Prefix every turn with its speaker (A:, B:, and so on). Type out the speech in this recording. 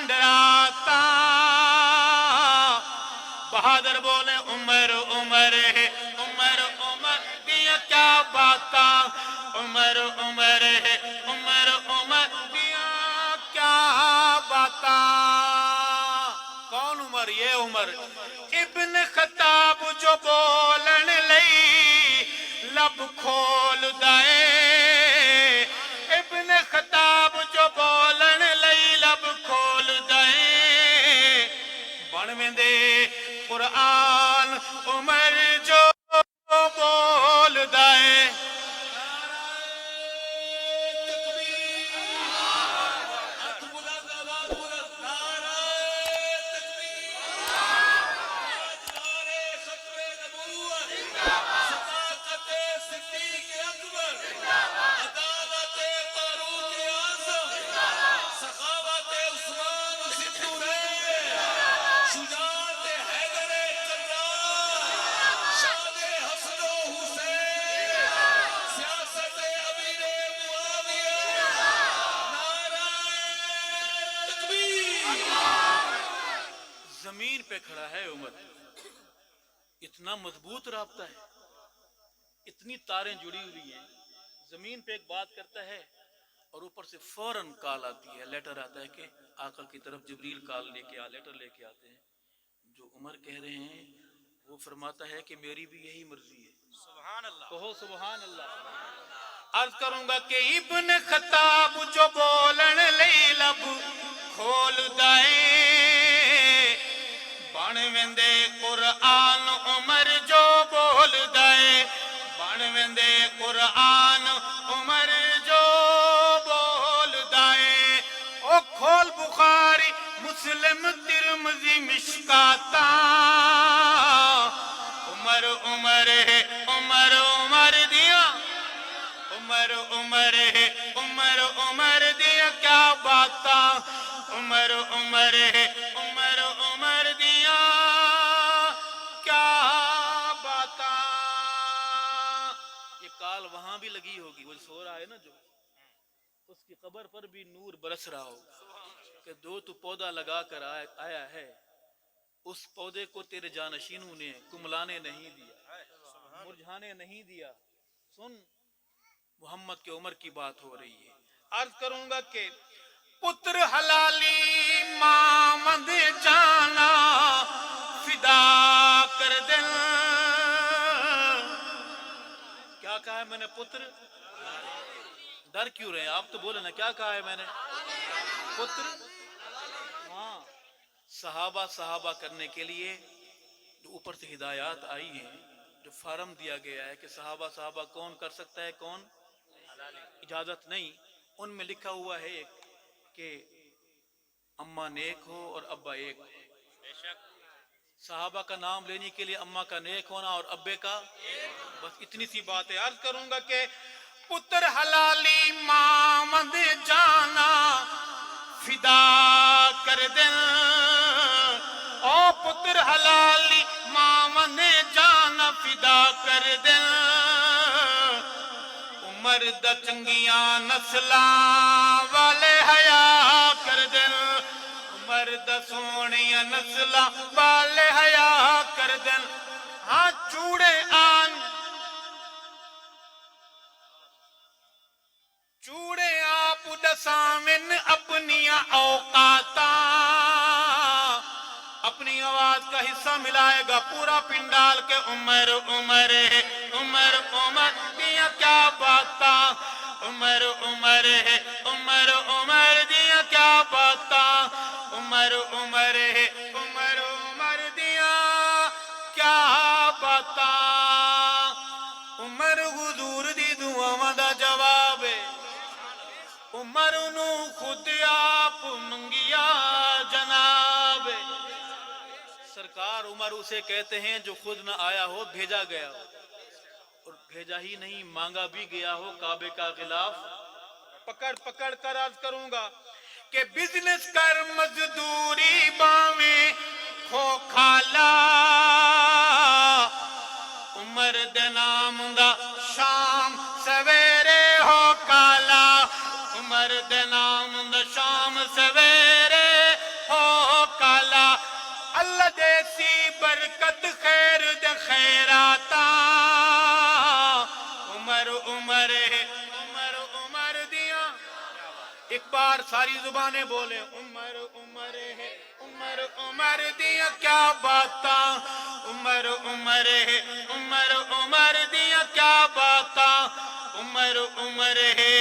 A: मंडराता। बहादुर बोले उमर उमर है, उमर उमर दिया क्या बाता, उमर उमर है, उमर उमर दिया क्या बाता। कौन उमर? ये उमर इब्न खत्ताब जो बोलन लई लब खोल दाए। इब्न खत्ताब जो बोलन लई लब खोल दाए। बन वेंदे कुरान उमर जो बोल दाए। जमीन पे खड़ा है उमर, इतना मजबूत राब्ता है, इतनी तारें जुड़ी हुई हैं। जमीन पे एक बात करता है और ऊपर से फौरन कॉल आती है, लेटर आता है कि आका की तरफ जिब्रील कॉल लेटर लेके आते हैं। जो उमर कह रहे हैं वो फरमाता है कि मेरी भी यही मर्जी है। सुभान अल्लाह, कहो सुभान अल्लाह। अर्ज करूंगा कि इब्न खत्ताब जो बोलन लई लब खोल दाए। बन वेंदे कुरान उमर जो बोल दाए। बन वेंदे कुरान उमर जो बोल दाए। ओ खोल बुखारी मुस्लिम तिरमिज़ी मिशकाता। उमर उमर है, उमर उमर दिया, उमर उमर है, उमर उमर दिया क्या बाता, उमर उमर है, उमर उमर दिया क्या बाता। ये काल वहां भी लगी होगी, वो सो रहा है ना जो, उसकी कब्र पर भी नूर बरस रहा हो कि दो तू पौधा लगा कर आया है, उस पौधे को तेरे जानशीनों ने कुमलाने नहीं दिया, मुरझाने नहीं दिया। सुन, मोहम्मद के उमर की बात हो रही है। अर्ज करूंगा कि पुत्र हलाली मामद जाना फिदा कर दिल। क्या कहा है मैंने? पुत्र। डर क्यों रहे आप? तो बोले ना क्या कहा है मैंने? पुत्र। हाँ, सहाबा सहाबा करने के लिए जो ऊपर से हिदायत आई है, जो फार्म दिया गया है कि सहाबा सहाबा कौन कर सकता है, कौन इजाजत नहीं, उनमें लिखा हुआ है कि अम्मा नेक हो और अब्बा एक हो। सहाबा का नाम लेने के लिए अम्मा का नेक होना और अब्बे का, बस इतनी सी बात है। अर्ज करूंगा कि पुत्र हलाली मामद जाना फिदा कर दिल। ओ पुत्र हलाली मामद जाना फिदा कर दिल। उमर द चंगियां नस्लां वाले हया कर दिल। उमर द सोहणियां नस्लां वाले हया कर दिल। हाँ चूड़े आन, चूड़े आप दसामिन अपनिया औकाता। अपनी आवाज का हिस्सा मिलाएगा पूरा पिंडाल के उमर उमर है, उमर उमर दिया क्या बाता, उमर उमर है, उमर उमर दिया क्या बाता, उमर उमर है, उमर उमर दिया क्या बाता। उमर हुजूर दी दुआवां दा जवाब है। उमर नू खुद आप मंगिया जनाब। सरकार उमर उसे कहते हैं जो खुद न आया हो, भेजा गया हो, और भेजा ही नहीं मांगा भी गया हो काबे का खिलाफ। पकड़ पकड़ कर अर्ज करूंगा कि बिजनेस कर मजदूरी बावे खो खाला। उमर दे नाम दा शाम सवेरे हो काला। उमर दे नाम दा शाम सवेरे برکت خیر دے خیراتا عمر عمر ہے عمر عمر دیا ایک بار ساری زبانیں بولیں عمر عمر ہے عمر عمر دیا کیا باتا عمر عمر ہے عمر عمر دیا کیا باتا عمر عمر ہے